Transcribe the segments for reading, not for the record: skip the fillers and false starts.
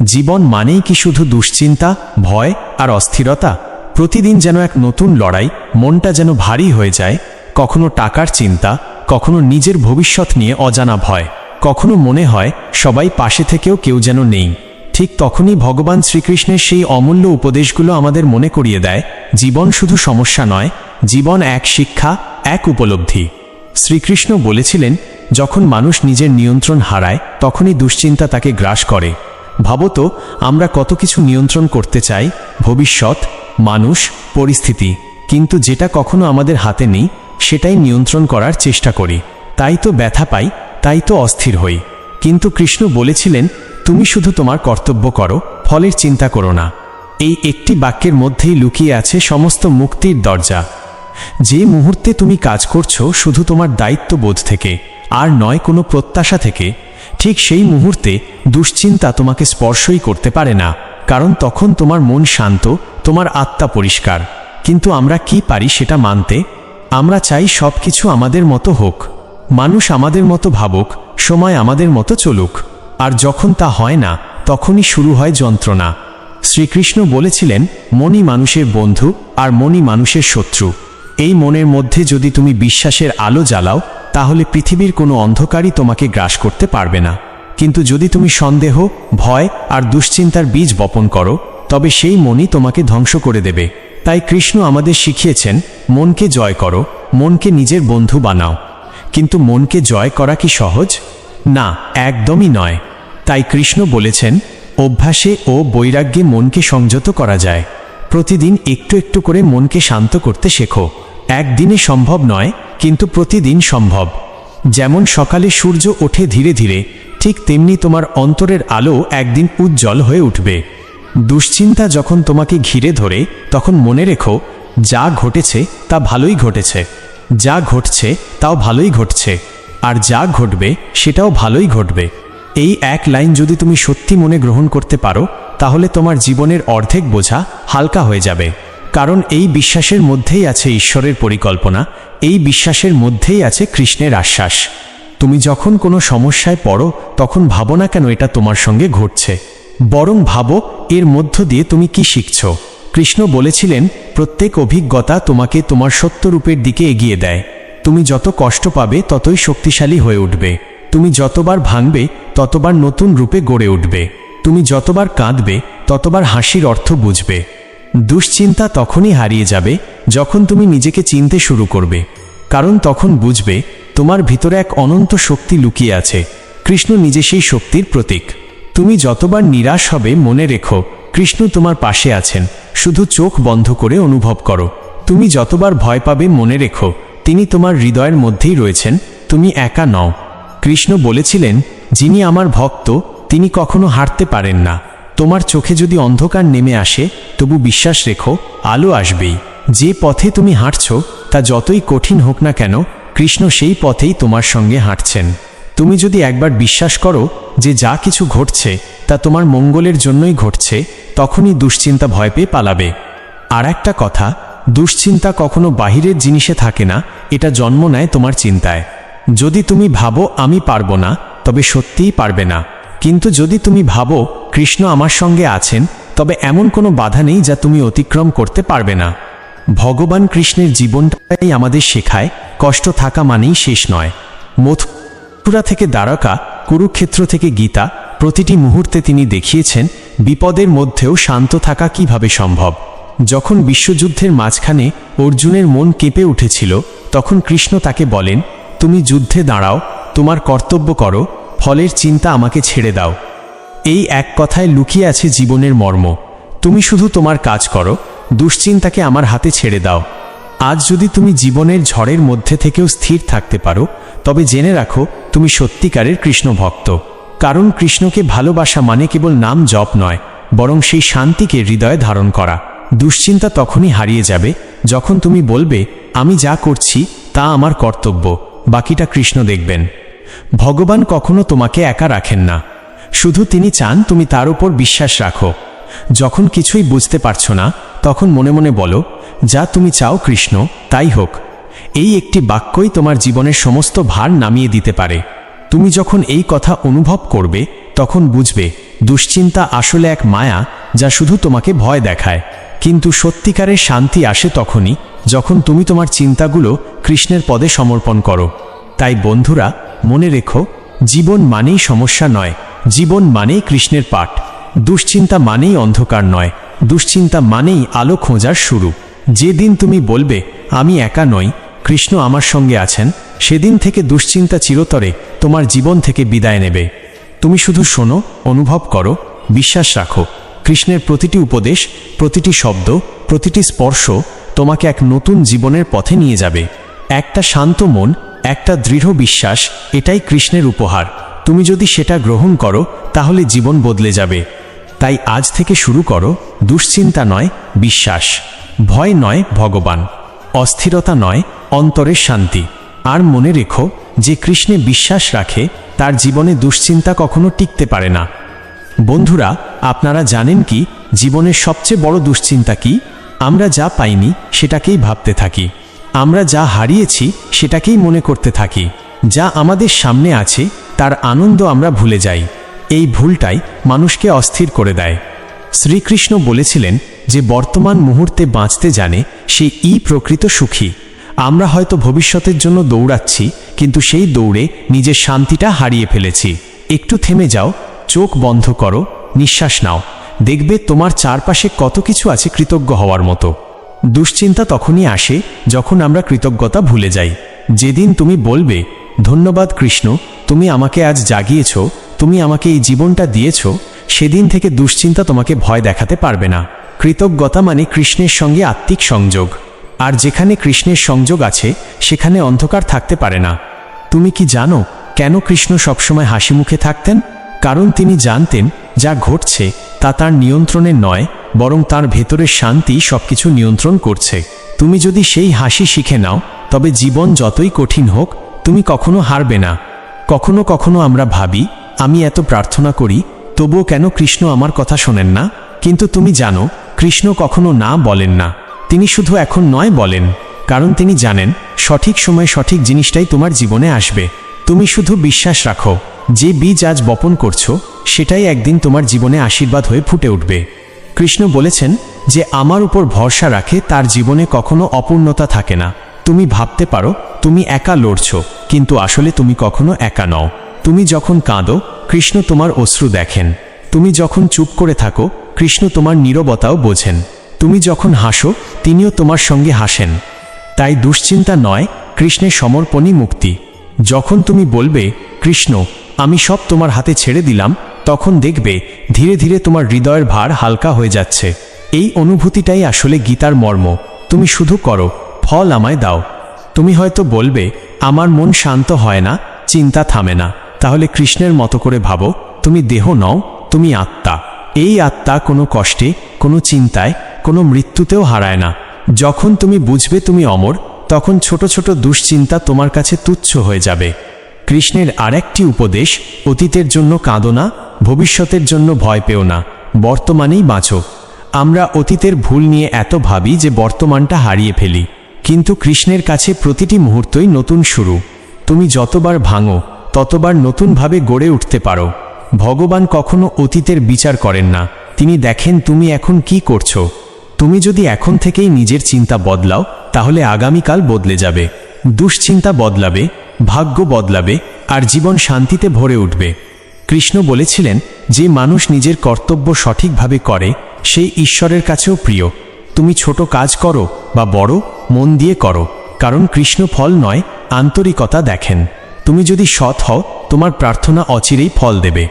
জীবন মানেই কি শুধু দুশ্চিন্তা, ভয় আর অস্থিরতা? প্রতিদিন যেন এক নতুন লড়াই, মনটা যেন ভারী হয়ে যায়। কখনো টাকার চিন্তা, কখনো নিজের ভবিষ্যৎ নিয়ে অজানা ভয়, কখনো মনে হয় সবাই পাশে থেকেও কেউ যেন নেই। ঠিক তখনই ভগবান শ্রীকৃষ্ণের সেই অমূল্য উপদেশগুলো আমাদের মনে করিয়ে দেয়, জীবন শুধু সমস্যা নয়, জীবন এক শিক্ষা, এক উপলব্ধি। শ্রীকৃষ্ণ বলেছিলেন, যখন মানুষ নিজের নিয়ন্ত্রণ হারায় তখনই দুশ্চিন্তা তাকে গ্রাস করে। ভাবো তো, আমরা কত কিছু নিয়ন্ত্রণ করতে চাই, ভবিষ্যৎ, মানুষ, পরিস্থিতি, কিন্তু যেটা কখনো আমাদের হাতে নেই সেটাই নিয়ন্ত্রণ করার চেষ্টা করি। তাই তো ব্যথা পাই, তাই তো অস্থির হই। কিন্তু কৃষ্ণ বলেছিলেন, তুমি শুধু তোমার কর্তব্য করো, ফলের চিন্তা করো না। এই একটি বাক্যের মধ্যেই লুকিয়ে আছে সমস্ত মুক্তির দরজা। যে মুহূর্তে তুমি কাজ করছো শুধু তোমার দায়িত্ববোধ থেকে, আর নয় কোনো প্রত্যাশা থেকে, ঠিক সেই মুহূর্তে দুশ্চিন্তা তোমাকে স্পর্শই করতে পারে না, কারণ তখন তোমার মন শান্ত, তোমার আত্মা পরিষ্কার। কিন্তু আমরা কি পারি সেটা মানতে? আমরা চাই সব কিছু আমাদের মতো হোক, মানুষ আমাদের মতো ভাবুক, সময় আমাদের মতো চলুক। আর যখন তা হয় না, তখনই শুরু হয় যন্ত্রণা। শ্রীকৃষ্ণ বলেছিলেন, মনই মানুষের বন্ধু আর মনই মানুষের শত্রু। এই মনের মধ্যে যদি তুমি বিশ্বাসের আলো জ্বালাও, তাহলে পৃথিবীর কোনো অন্ধকারই তোমাকে গ্রাস করতে পারবে না। কিন্তু যদি তুমি সন্দেহ, ভয় আর দুশ্চিন্তার বীজ বপন করো, তবে সেই মনই তোমাকে ধ্বংস করে দেবে। তাই কৃষ্ণ আমাদের শিখিয়েছেন, মনকে জয় করো, মনকে নিজের বন্ধু বানাও। কিন্তু মনকে জয় করা কি সহজ? না, একদমই নয়। তাই কৃষ্ণ বলেছেন, অভ্যাসে ও বৈরাগ্যে মনকে সংযত করা যায়। প্রতিদিন একটু একটু করে মনকে শান্ত করতে শেখো। একদিনে সম্ভব নয়, কিন্তু প্রতিদিন সম্ভব। যেমন সকালে সূর্য ওঠে ধীরে ধীরে, ঠিক তেমনি তোমার অন্তরের আলো একদিন উজ্জ্বল হয়ে উঠবে। দুশ্চিন্তা যখন তোমাকে ঘিরে ধরে, তখন মনে রেখো, যা ঘটেছে তা ভালোই ঘটেছে, যা ঘটছে তাও ভালোই ঘটছে, আর যা ঘটবে সেটাও ভালোই ঘটবে। এই এক লাইন যদি তুমি সত্যি মনে গ্রহণ করতে পারো, তাহলে তোমার জীবনের অর্ধেক বোঝা হালকা হয়ে যাবে। কারণ এই বিশ্বাসের মধ্যেই আছে ঈশ্বরের পরিকল্পনা, এই বিশ্বাসের মধ্যেই আছে কৃষ্ণের আশ্বাস। তুমি যখন কোনো সমস্যায় পড়ো, তখন ভাবো না কেন এটা তোমার সঙ্গে ঘটছে, বরং ভাবো এর মধ্য দিয়ে তুমি কি শিখছ। কৃষ্ণ বলেছিলেন, প্রত্যেক অভিজ্ঞতা তোমাকে তোমার সত্যরূপের দিকে এগিয়ে দেয়। তুমি যত কষ্ট পাবে ততই শক্তিশালী হয়ে উঠবে। তুমি যতবার ভাঙবে ততবার নতুন রূপে গড়ে উঠবে। তুমি যতবার কাঁদবে ততবার হাসির অর্থ বুঝবে। দুশ্চিন্তা তখনই হারিয়ে যাবে যখন তুমি নিজেকে চিনতে শুরু করবে, কারণ তখন বুঝবে তোমার ভিতরে এক অনন্ত শক্তি লুকিয়ে আছে। কৃষ্ণ নিজে সেই শক্তির প্রতীক। তুমি যতবার নিরাশ হবে, মনে রেখো, কৃষ্ণ তোমার পাশে আছেন, শুধু চোখ বন্ধ করে অনুভব করো। তুমি যতবার ভয় পাবে, মনে রেখো, তিনি তোমার হৃদয়ের মধ্যেই রয়েছেন, তুমি একা নও। কৃষ্ণ বলেছিলেন, যিনি আমার ভক্ত তিনি কখনো হারতে পারেন না। তোমার চোখে যদি অন্ধকার নেমে আসে, তবু বিশ্বাস রেখো, আলো আসবেই। যে পথে তুমি হাঁটছ তা যতই কঠিন হোক না কেন, কৃষ্ণ সেই পথেই তোমার সঙ্গে হাঁটছেন। তুমি যদি একবার বিশ্বাস করো যে যা কিছু ঘটছে তা তোমার মঙ্গলের জন্যই ঘটছে, তখনই দুশ্চিন্তা ভয় পেয়ে পালাবে। আর একটা কথা, দুশ্চিন্তা কখনো বাহিরের জিনিসে থাকে না, এটা জন্ম নেয় তোমার চিন্তায়। যদি তুমি ভাবো আমি পারবো না, তবে সত্যিই পারবে না। কিন্তু যদি তুমি ভাবো কৃষ্ণ আমার সঙ্গে আছেন, তবে এমন কোনো বাধা নেই যা তুমি অতিক্রম করতে পারবে না। ভগবান কৃষ্ণের জীবনটাই আমাদের শেখায়, কষ্ট থাকা মানেই শেষ নয়। মথুরা থেকে দ্বারকা, কুরুক্ষেত্র থেকে গীতা, প্রতিটি মুহূর্তে তিনি দেখিয়েছেন বিপদের মধ্যেও শান্ত থাকা কিভাবে সম্ভব। যখন বিশ্বযুদ্ধের মাঝখানে অর্জুনের মন কেঁপে উঠেছিল, তখন কৃষ্ণ তাকে বলেন, তুমি যুদ্ধে দাঁড়াও, তোমার কর্তব্য করো, ফলের চিন্তা আমাকে ছেড়ে দাও। এই এক কথায় লুকিয়ে আছে জীবনের মর্ম। তুমি শুধু তোমার কাজ করো, দুশ্চিন্তাকে আমার হাতে ছেড়ে দাও। আজ যদি তুমি জীবনের ঝড়ের মধ্যে থেকেও স্থির থাকতে পারো, তবে জেনে রাখো তুমি সত্যিকারের কৃষ্ণ ভক্ত। কারণ কৃষ্ণকে ভালোবাসা মানে কেবল নাম জপ নয়, বরং সেই শান্তিকে হৃদয়ে ধারণ করা। দুশ্চিন্তা তখনই হারিয়ে যাবে যখন তুমি বলবে, আমি যা করছি তা আমার কর্তব্য, বাকিটা কৃষ্ণ দেখবেন। ভগবান কখনো তোমাকে একা রাখেন না, শুধু তিনি চান তুমি তার উপর বিশ্বাস রাখো। যখন কিছুই বুঝতে পারছো না, তখন মনে মনে বলো, যা তুমি চাও কৃষ্ণ তাই হোক। এই একটি বাক্যই তোমার জীবনের সমস্ত ভার নামিয়ে দিতে পারে। তুমি যখন এই কথা অনুভব করবে, তখন বুঝবে দুশ্চিন্তা আসলে এক মায়া, যা শুধু তোমাকে ভয় দেখায়। কিন্তু সত্যিকারের শান্তি আসে তখনই যখন তুমি তোমার চিন্তাগুলো কৃষ্ণের পদে সমর্পণ করো। তাই বন্ধুরা, মনে রেখো, জীবন মানেই সমস্যা নয়, জীবন মানেই কৃষ্ণের পাঠ। দুশ্চিন্তা মানেই অন্ধকার নয়, দুশ্চিন্তা মানেই আলো খোঁজার শুরু। যেদিন তুমি বলবে আমি একা নই, কৃষ্ণ আমার সঙ্গে আছেন, সেদিন থেকে দুশ্চিন্তা চিরতরে তোমার জীবন থেকে বিদায় নেবে। তুমি শুধু শোনো, অনুভব করো, বিশ্বাস রাখো। কৃষ্ণের প্রতিটি উপদেশ, প্রতিটি শব্দ, প্রতিটি স্পর্শ তোমাকে এক নতুন জীবনের পথে নিয়ে যাবে। একটা শান্ত মন, একটা দৃঢ় বিশ্বাস, এটাই কৃষ্ণের উপহার। তুমি যদি সেটা গ্রহণ করো তাহলে জীবন বদলে যাবে। তাই আজ থেকে শুরু করো, দুশ্চিন্তা নয়, বিশ্বাস। ভয় নয়, ভগবান। অস্থিরতা নয়, অন্তরের শান্তি। আর মনে রেখো, যে কৃষ্ণে বিশ্বাস রাখে তার জীবনে দুশ্চিন্তা কখনো টিকতে পারে না। বন্ধুরা, আপনারা জানেন কি জীবনের সবচেয়ে বড় দুশ্চিন্তা কি? আমরা যা পাইনি সেটাকেই ভাবতে থাকি, আমরা যা হারিয়েছি সেটাকেই মনে করতে থাকি, যা আমাদের সামনে আছে তার আনন্দ আমরা ভুলে যাই। এই ভুলটাই মানুষকে অস্থির করে দেয়। শ্রীকৃষ্ণ বলেছিলেন যে বর্তমান মুহূর্তে বাঁচতে জানে সেই প্রকৃত সুখী। আমরা হয়তো ভবিষ্যতের জন্য দৌড়াচ্ছি, কিন্তু সেই দৌড়ে নিজের শান্তিটা হারিয়ে ফেলেছি। একটু থেমে যাও, চোখ বন্ধ করো, নিঃশ্বাস নাও, দেখবে তোমার চারপাশে কত কিছু আছে কৃতজ্ঞ হওয়ার মতো। দুশ্চিন্তা তখনই আসে যখন আমরা কৃতজ্ঞতা ভুলে যাই। যেদিন তুমি বলবে ধন্যবাদ কৃষ্ণ, তুমি আমাকে আজ জাগিয়েছ, তুমি আমাকে এই জীবনটা দিয়েছ, সেদিন থেকে দুশ্চিন্তা তোমাকে ভয় দেখাতে পারবে না। কৃতজ্ঞতা মানে কৃষ্ণের সঙ্গে আত্মিক সংযোগ। আর যেখানে কৃষ্ণের সংযোগ আছে সেখানে অন্ধকার থাকতে পারে না। তুমি কি জানো কেন কৃষ্ণ সবসময় হাসি মুখে থাকতেন? কারণ তিনি জানতেন যা ঘটছে তা তার নিয়ন্ত্রণে নয়, বরং তার ভেতরের শান্তি সবকিছু নিয়ন্ত্রণ করছে। তুমি যদি সেই হাসি শিখে নাও, তবে জীবন যতই কঠিন হোক তুমি কখনো হারবে না। কখনো কখনো আমরা ভাবি, আমি এত প্রার্থনা করি, তবুও কেন কৃষ্ণ আমার কথা শোনেন না? কিন্তু তুমি জানো, কৃষ্ণ কখনো না বলেন না। তিনি শুধু এখন নয় বলেন, কারণ তিনি জানেন সঠিক সময়ে সঠিক জিনিসটাই তোমার জীবনে আসবে। তুমি শুধু বিশ্বাস রাখো, যে বীজ আজ বপন করছো সেটাই একদিন তোমার জীবনে আশীর্বাদ হয়ে ফুটে উঠবে। কৃষ্ণ বলেছেন যে আমার উপর ভরসা রাখে তার জীবনে কখনো অপূর্ণতা থাকে না। তুমি ভাবতে পারো তুমি একা লড়ছো, কিন্তু আসলে তুমি কখনো একা নও। তুমি যখন কাঁদো, কৃষ্ণ তোমার অশ্রু দেখেন। তুমি যখন চুপ করে থাকো, কৃষ্ণ তোমার নীরবতাও বোঝেন। তুমি যখন হাসো, তিনিও তোমার সঙ্গে হাসেন। তাই দুশ্চিন্তা নয়, কৃষ্ণের সমর্পণই মুক্তি। যখন তুমি বলবে কৃষ্ণ আমি সব তোমার হাতে ছেড়ে দিলাম, তখন দেখবে ধীরে ধীরে তোমার হৃদয়ের ভার হালকা হয়ে যাচ্ছে। এই অনুভূতিটাই আসলে গীতার মর্ম। তুমি শুধু করো, ফল আমায় দাও। তুমি হয়তো বলবে আমার মন শান্ত হয় না, চিন্তা থামে না। তাহলে কৃষ্ণের মতো করে ভাবো, তুমি দেহ নও, তুমি আত্মা। এই আত্মা কোনো কষ্টে, কোনো চিন্তায়, কোনো মৃত্যুতেও হারায় না। যখন তুমি বুঝবে তুমি অমর, তখন ছোট ছোট দুশ্চিন্তা তোমার কাছে তুচ্ছ হয়ে যাবে। কৃষ্ণের আরেকটি উপদেশ, অতীতের জন্য কাঁদো না, ভবিষ্যতের জন্য ভয় পেও না, বর্তমানেই বাঁচো। আমরা অতীতের ভুল নিয়ে এত ভাবি যে বর্তমানটা হারিয়ে ফেলি, কিন্তু কৃষ্ণের কাছে প্রতিটি মুহূর্তই নতুন শুরু। তুমি যতবার ভাঙো ততবার নতুনভাবে গড়ে উঠতে পারো। ভগবান কখনো অতীতের বিচার করেন না, তিনি দেখেন তুমি এখন কি করছো। তুমি যদি এখন থেকেই নিজের চিন্তা বদলাও, তাহলে আগামীকাল বদলে যাবে। দুশ্চিন্তা বদলাবে, ভাগ্য বদলাবে, আর জীবন শান্তিতে ভরে উঠবে। কৃষ্ণ বলেছিলেন যে মানুষ নিজের কর্তব্য সঠিকভাবে করে সেই ঈশ্বরের কাছেও প্রিয়। তুমি ছোট কাজ করো বা বড়, মন দিয়ে করো, কারণ কৃষ্ণ ফল নয়, আন্তরিকতা দেখেন। তুমি যদি সৎ হও, তোমার প্রার্থনা অচিরেই ফল দেবে।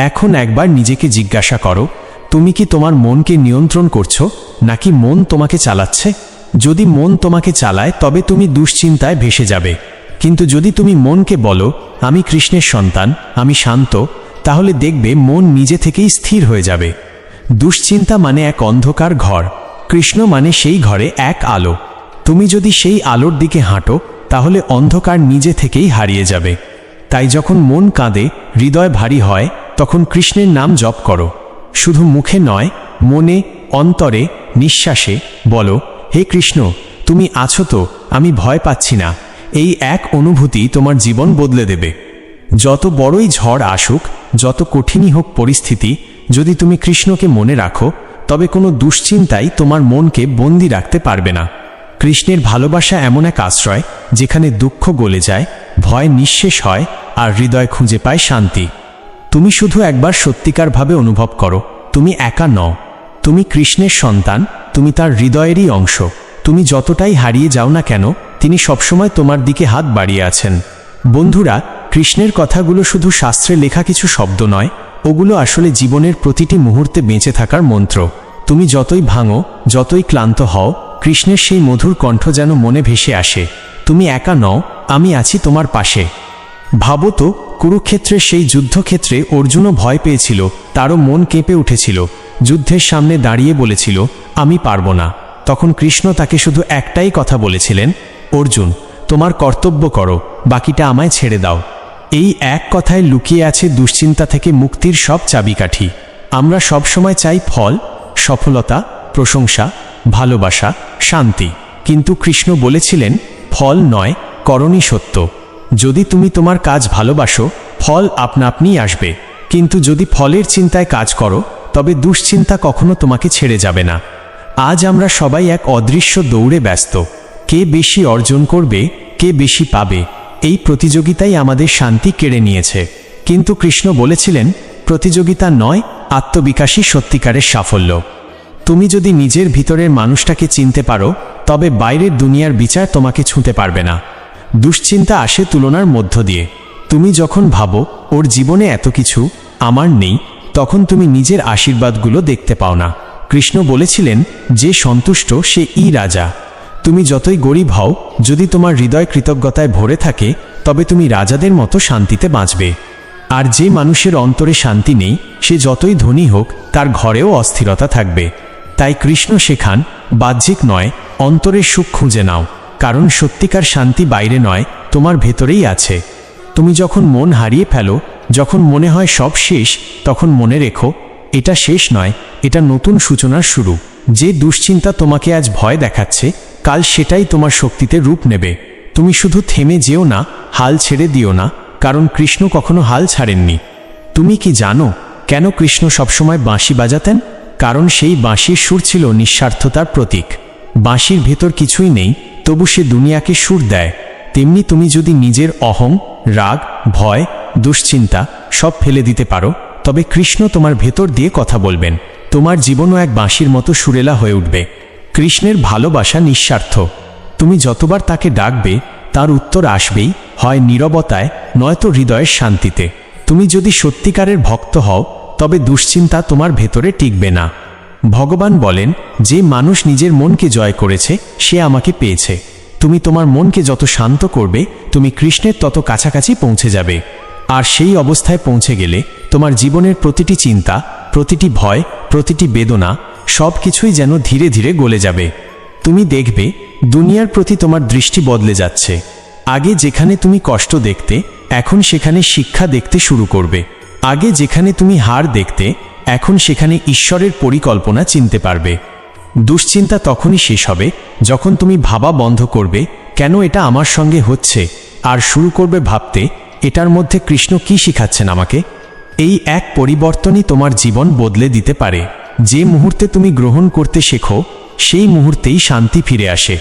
এখন একবার নিজেকে জিজ্ঞাসা করো, তুমি কি তোমার মনকে নিয়ন্ত্রণ করছো, নাকি মন তোমাকে চালাচ্ছে? যদি মন তোমাকে চালায় তবে তুমি দুশ্চিন্তায় ভেসে যাবে। কিন্তু যদি তুমি মনকে বলো আমি কৃষ্ণের সন্তান, আমি শান্ত, তাহলে দেখবে মন নিজে থেকেই স্থির হয়ে যাবে। দুশ্চিন্তা মানে এক অন্ধকার ঘর, কৃষ্ণ মানে সেই ঘরে এক আলো। তুমি যদি সেই আলোর দিকে হাঁটো, তাহলে অন্ধকার নিজে থেকেই হারিয়ে যাবে। তাই যখন মন কাঁদে, হৃদয় ভারী হয়, তখন কৃষ্ণের নাম জপ করো। শুধু মুখে নয়, মনে, অন্তরে, নিঃশ্বাসে বলো, হে কৃষ্ণ তুমি আছো তো, আমি ভয় পাচ্ছি না। এই এক অনুভূতি তোমার জীবন বদলে দেবে। যত বড়ই ঝড় আসুক, যত কঠিনই হোক পরিস্থিতি, যদি তুমি কৃষ্ণকে মনে রাখো, তবে কোনো দুশ্চিন্তাই তোমার মনকে বন্দি রাখতে পারবে না। কৃষ্ণের ভালোবাসা এমন এক আশ্রয়, যেখানে দুঃখ গলে যায়, ভয় নিঃশেষ হয়, আর হৃদয় খুঁজে পায় শান্তি। তুমি শুধু একবার সত্যিকারভাবে অনুভব করো, তুমি একা নও। তুমি কৃষ্ণের সন্তান, তুমি তার হৃদয়েরই অংশ। তুমি যতটাই হারিয়ে যাও না কেন, তিনি সবসময় তোমার দিকে হাত বাড়িয়ে আছেন। বন্ধুরা, কৃষ্ণের কথাগুলো শুধু শাস্ত্রে লেখা কিছু শব্দ নয়, ওগুলো আসলে জীবনের প্রতিটি মুহূর্তে বেঁচে থাকার মন্ত্র। তুমি যতই ভাঙো, যতই ক্লান্ত হও, কৃষ্ণের সেই মধুর কণ্ঠ যেন মনে ভেসে আসে, তুমি একা নও, আমি আছি তোমার পাশে। ভাবো তো, কুরুক্ষেত্রের সেই যুদ্ধক্ষেত্রে অর্জুনও ভয় পেয়েছিল, তারও মন কেঁপে উঠেছিল, যুদ্ধের সামনে দাঁড়িয়ে বলেছিল, আমি পারব না। তখন কৃষ্ণ তাকে শুধু একটাই কথা বলেছিলেন, অর্জুন, তোমার কর্তব্য করো, বাকিটা আমায় ছেড়ে দাও। এই এক কথায় লুকিয়ে আছে দুশ্চিন্তা থেকে মুক্তির সব চাবিকাঠি। আমরা সবসময় চাই ফল, সফলতা, প্রশংসা, ভালোবাসা, শান্তি, কিন্তু কৃষ্ণ বলেছিলেন, ফল নয়, করণই সত্য। যদি তুমি তোমার কাজ ভালোবাসো, ফল আপনা আপনিই আসবে, কিন্তু যদি ফলের চিন্তায় কাজ করো, তবে দুশ্চিন্তা কখনো তোমাকে ছেড়ে যাবে না। আজ আমরা সবাই এক অদৃশ্য দৌড়ে ব্যস্ত। কে বেশি অর্জন করবে, কে বেশি পাবে, এই প্রতিযোগিতাই আমাদের শান্তি কেড়ে নিয়েছে। কিন্তু কৃষ্ণ বলেছিলেন, প্রতিযোগিতা নয়, আত্মবিকাশই সত্যিকারের সাফল্য। তুমি যদি নিজের ভিতরের মানুষটাকে চিনতে পারো, তবে বাইরের দুনিয়ার বিচার তোমাকে ছুঁতে পারবে না। দুশ্চিন্তা আসে তুলনার মধ্য দিয়ে। তুমি যখন ভাবো, ওর জীবনে এত কিছু, আমার নেই, তখন তুমি নিজের আশীর্বাদগুলো দেখতে পাও না। কৃষ্ণ বলেছিলেন, যে সন্তুষ্ট সেই রাজা। তুমি যতই গরিব হও, যদি তোমার হৃদয় কৃতজ্ঞতায় ভরে থাকে, তবে তুমি রাজাদের মতো শান্তিতে বাঁচবে। আর যে মানুষের অন্তরে শান্তি নেই, সে যতই ধনী হোক, তার ঘরেও অস্থিরতা থাকবে। তাই কৃষ্ণ শেখান, বাহ্যিক নয়, অন্তরের সুখ খুঁজে নাও, কারণ সত্যিকার শান্তি বাইরে নয়, তোমার ভেতরেই আছে। তুমি যখন মন হারিয়ে ফেলো, যখন মনে হয় সব শেষ, তখন মনে রেখো, এটা শেষ নয়, এটা নতুন সূচনার শুরু। যে দুশ্চিন্তা তোমাকে আজ ভয় দেখাচ্ছে, কাল সেটাই তোমার শক্তিতে রূপ নেবে। তুমি শুধু থেমে যেও না, হাল ছেড়ে দিও না, কারণ কৃষ্ণ কখনো হাল ছাড়েননি। তুমি কি জানো কেন কৃষ্ণ সবসময় বাঁশি বাজাতেন? কারণ সেই বাঁশির সুর ছিল নিঃস্বার্থতার প্রতীক। বাঁশির ভেতর কিছুই নেই, তবু সে দুনিয়াকে সুর দেয়। তেমনি তুমি যদি নিজের অহং, রাগ, ভয়, দুশ্চিন্তা সব ফেলে দিতে পারো, তবে কৃষ্ণ তোমার ভেতর দিয়ে কথা বলবেন। তোমার জীবনও এক বাঁশির মতো সুরেলা হয়ে উঠবে। কৃষ্ণের ভালোবাসা নিঃস্বার্থ। তুমি যতবার তাকে ডাকবে, তার উত্তর আসবেই, হয় নীরবতায়, নয়তো হৃদয়ের শান্তিতে। তুমি যদি সত্যিকারের ভক্ত হও, তবে দুশ্চিন্তা তোমার ভেতরে টিকবে না। ভগবান বলেন, যে মানুষ নিজের মনকে জয় করেছে, সে আমাকে পেয়েছে। তুমি তোমার মনকে যত শান্ত করবে, তুমি কৃষ্ণের তত কাছাকাছি পৌঁছে যাবে। আর সেই অবস্থায় পৌঁছে গেলে, তোমার জীবনের প্রতিটি চিন্তা, প্রতিটি ভয়, প্রতিটি বেদনা, সব কিছুই যেন ধীরে ধীরে গলে যাবে। তুমি দেখবে, দুনিয়ার প্রতি তোমার দৃষ্টি বদলে যাচ্ছে। আগে যেখানে তুমি কষ্ট দেখতে, এখন সেখানে শিক্ষা দেখতে শুরু করবে। আগে যেখানে তুমি হার দেখতে, এখন সেখানে ঈশ্বরের পরিকল্পনা চিনতে পারবে। দুশ্চিন্তা তখনই শেষ হবে, যখন তুমি ভাবা বন্ধ করবে, কেন এটা আমার সঙ্গে হচ্ছে, আর শুরু করবে ভাবতে, এটার মধ্যে কৃষ্ণ কি শিখাচ্ছেন আমাকে। এই এক পরিবর্তনই তোমার জীবন বদলে দিতে পারে। যে মুহূর্তে তুমি গ্রহণ করতে শেখো, সেই মুহূর্তেই শান্তি ফিরে আসে।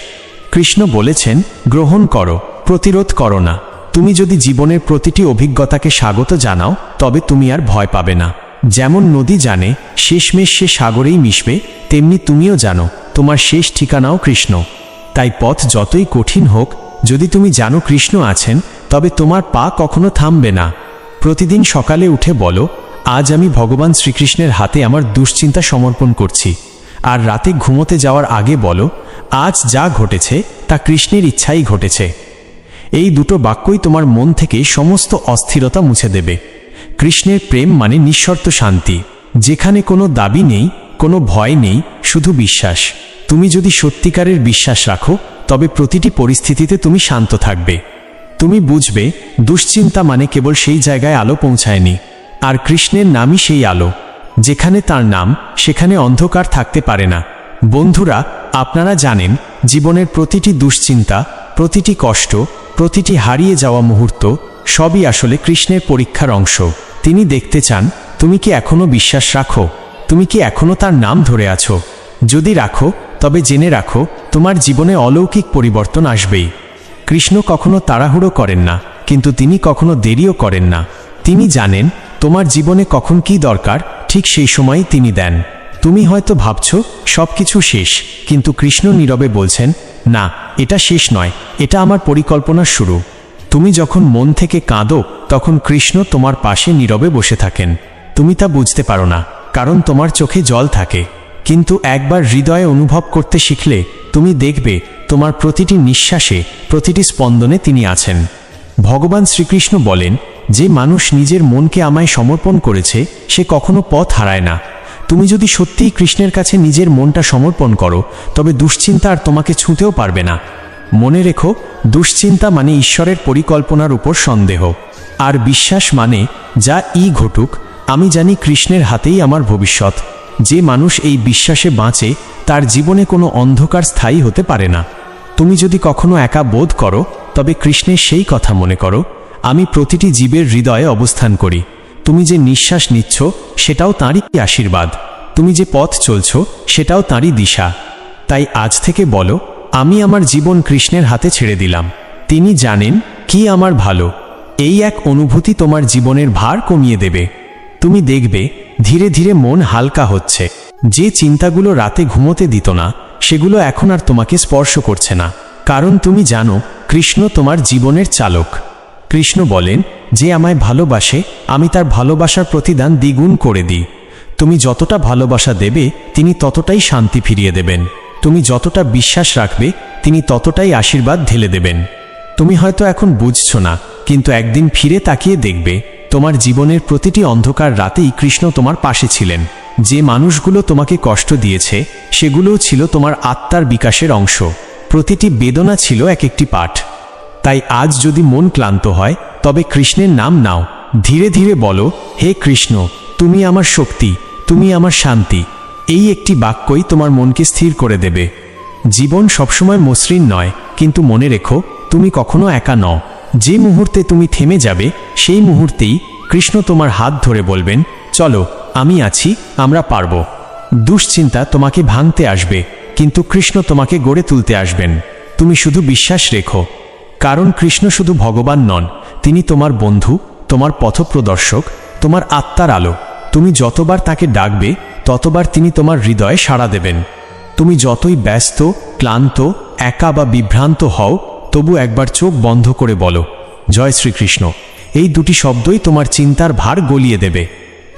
কৃষ্ণ বলেছেন, গ্রহণ করো, প্রতিরোধ করো না। তুমি যদি জীবনের প্রতিটি অভিজ্ঞতাকে স্বাগত জানাও, তবে তুমি আর ভয় পাবে না। যেমন নদী জানে শেষমেশ সে সাগরেই মিশবে, তেমনি তুমিও জানো তোমার শেষ ঠিকানাও কৃষ্ণ। তাই পথ যতই কঠিন হোক, যদি তুমি জানো কৃষ্ণ আছেন, তবে তোমার পা কখনো থামবে না। প্রতিদিন সকালে উঠে বলো, আজ আমি ভগবান শ্রীকৃষ্ণের হাতে আমার দুশ্চিন্তা সমর্পণ করছি। আর রাতে ঘুমোতে যাওয়ার আগে বলো, আজ যা ঘটেছে তা কৃষ্ণের ইচ্ছাই ঘটেছে। এই দুটো বাক্যই তোমার মন থেকে সমস্ত অস্থিরতা মুছে দেবে। কৃষ্ণের প্রেম মানে নিঃশর্ত শান্তি, যেখানে কোনো দাবি নেই, কোনো ভয় নেই, শুধু বিশ্বাস। তুমি যদি সত্যিকারের বিশ্বাস রাখো, তবে প্রতিটি পরিস্থিতিতে তুমি শান্ত থাকবে। তুমি বুঝবে, দুশ্চিন্তা মানে কেবল সেই জায়গায় আলো পৌঁছায়নি, আর কৃষ্ণের নামই সেই আলো। যেখানে তার নাম, সেখানে অন্ধকার থাকতে পারে না। বন্ধুরা, আপনারা জানেন, জীবনের প্রতিটি দুশ্চিন্তা, প্রতিটি কষ্ট, প্রতিটি হারিয়ে যাওয়া মুহূর্ত, সবই আসলে কৃষ্ণের পরীক্ষার অংশ। তিনি দেখতে চান তুমি কি এখনো বিশ্বাস রাখো, তুমি কি এখনো তার নাম ধরে আছো। যদি রাখো তবে জেনে রাখো তোমার জীবনে অলৌকিক পরিবর্তন আসবেই। কৃষ্ণ কখনো তাড়াহুড়ো করেন না, কিন্তু তিনি কখনো দেরিও করেন না। তিনি জানেন তোমার জীবনে কখন কি দরকার, ঠিক সেই সময়ই তিনি দেন। তুমি হয়তো ভাবছো সব কিছু শেষ, কিন্তু কৃষ্ণ নীরবে বলছেন, না, এটা শেষ নয়, এটা আমার পরিকল্পনার শুরু। তুমি যখন মন থেকে কাঁদো তখন কৃষ্ণ তোমার পাশে নীরবে বসে থাকেন। তুমি তা বুঝতে পারো না, কারণ তোমার চোখে জল থাকে। কিন্তু একবার হৃদয়ে অনুভব করতে শিখলে তুমি দেখবে তোমার প্রতিটি নিঃশ্বাসে, প্রতিটি স্পন্দনে তিনি আছেন। ভগবান শ্রীকৃষ্ণ বলেন, যে মানুষ নিজের মনকে আমায় সমর্পণ করেছে সে কখনো পথ হারায় না। তুমি যদি সত্যিই কৃষ্ণের কাছে নিজের মনটা সমর্পণ করো তবে দুশ্চিন্তা আর তোমাকে ছুঁতেও পারবে না। মনে রেখো, দুশ্চিন্তা মানে ঈশ্বরের পরিকল্পনার উপর সন্দেহ, আর বিশ্বাস মানে যা ঘটুক আমি জানি কৃষ্ণের হাতেই আমার ভবিষ্যৎ। যে মানুষ এই বিশ্বাসে বাঁচে তার জীবনে কোনো অন্ধকার স্থায়ী হতে পারে না। তুমি যদি কখনো একা বোধ করো তবে কৃষ্ণের সেই কথা মনে করো, আমি প্রতিটি জীবের হৃদয়ে অবস্থান করি। তুমি যে নিঃশ্বাস নিচ্ছ সেটাও তাঁরই আশীর্বাদ, তুমি যে পথ চলছ সেটাও তাঁরই দিশা। তাই আজ থেকে বলো, আমি আমার জীবন কৃষ্ণের হাতে ছেড়ে দিলাম। তিনি জানেন কি আমার ভালো। এই এক অনুভূতি তোমার জীবনের ভার কমিয়ে দেবে। তুমি দেখবে ধীরে ধীরে মন হালকা হচ্ছে। যে চিন্তাগুলো রাতে ঘুমোতে দিত না সেগুলো এখন আর তোমাকে স্পর্শ করছে না, কারণ তুমি জানো কৃষ্ণ তোমার জীবনের চালক। কৃষ্ণ বলেন, যে আমায় ভালোবাসে আমি তার ভালোবাসার প্রতিদান দ্বিগুণ করে দিই। তুমি যতটা ভালোবাসা দেবে তিনি ততটাই শান্তি ফিরিয়ে দেবেন। তুমি যতটা বিশ্বাস রাখবে তিনি ততটাই আশীর্বাদ ঢেলে দেবেন। তুমি হয়তো এখন বুঝছো না, কিন্তু একদিন ফিরে তাকিয়ে দেখবে তোমার জীবনের প্রতিটি অন্ধকার রাতেই কৃষ্ণ তোমার পাশে ছিলেন। যে মানুষগুলো তোমাকে কষ্ট দিয়েছে সেগুলোও ছিল তোমার আত্মার বিকাশের অংশ। প্রতিটি বেদনা ছিল এক একটি পাঠ। তাই আজ যদি মন ক্লান্ত হয় তবে কৃষ্ণের নাম নাও। ধীরে ধীরে বলো, হে কৃষ্ণ, তুমি আমার শক্তি, তুমি আমার শান্তি। এই একটি বাক্যই তোমার মনকে স্থির করে দেবে। জীবন সবসময় মসৃণ নয়, কিন্তু মনে রেখো তুমি কখনো একা নও। যে মুহূর্তে তুমি থেমে যাবে সেই মুহূর্তেই কৃষ্ণ তোমার হাত ধরে বলবেন, চলো, আমি আছি, আমরা পারব। দুশ্চিন্তা তোমাকে ভাঙতে আসবে, কিন্তু কৃষ্ণ তোমাকে গড়ে তুলতে আসবেন। তুমি শুধু বিশ্বাস রেখো, কারণ কৃষ্ণ শুধু ভগবান নন, তিনি তোমার বন্ধু, তোমার পথপ্রদর্শক, তোমার আত্মার আলো। তুমি যতবার তাকে ডাকবে ততবার তিনি তোমার হৃদয়ে সাড়া দেবেন। তুমি যতই ব্যস্ত, ক্লান্ত, একা বা বিভ্রান্ত হও, তবু একবার চোখ বন্ধ করে বলো, জয় শ্রীকৃষ্ণ। এই দুটি শব্দই তোমার চিন্তার ভার গলিয়ে দেবে।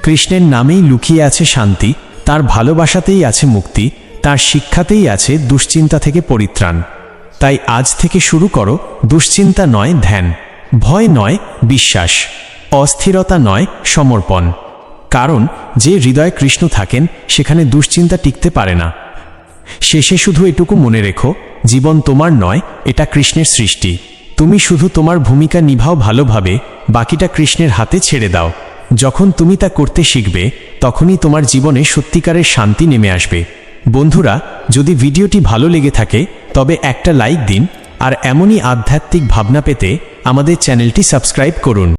কৃষ্ণের নামেই লুকিয়ে আছে শান্তি, তার ভালোবাসাতেই আছে মুক্তি, তার শিক্ষাতেই আছে দুশ্চিন্তা থেকে পরিত্রাণ। তাই আজ থেকে শুরু করো, দুশ্চিন্তা নয় ধ্যান, ভয় নয় বিশ্বাস, অস্থিরতা নয় সমর্পণ। কারণ যে হৃদয়ে কৃষ্ণ থাকেন সেখানে দুশ্চিন্তা টিকতে পারে না। শেষে শুধু এটুকু মনে রেখো, জীবন তোমার নয়, এটা কৃষ্ণের সৃষ্টি। তুমি শুধু তোমার ভূমিকা নিভাও ভালোভাবে, বাকিটা কৃষ্ণের হাতে ছেড়ে দাও। যখন তুমি তা করতে শিখবে তখনই তোমার জীবনে সত্যিকারের শান্তি নেমে আসবে। বন্ধুরা, যদি ভিডিওটি ভালো লেগে থাকে তবে একটা লাইক দিন, আর এমনই আধ্যাত্মিক ভাবনা পেতে আমাদের চ্যানেলটি সাবস্ক্রাইব করুন।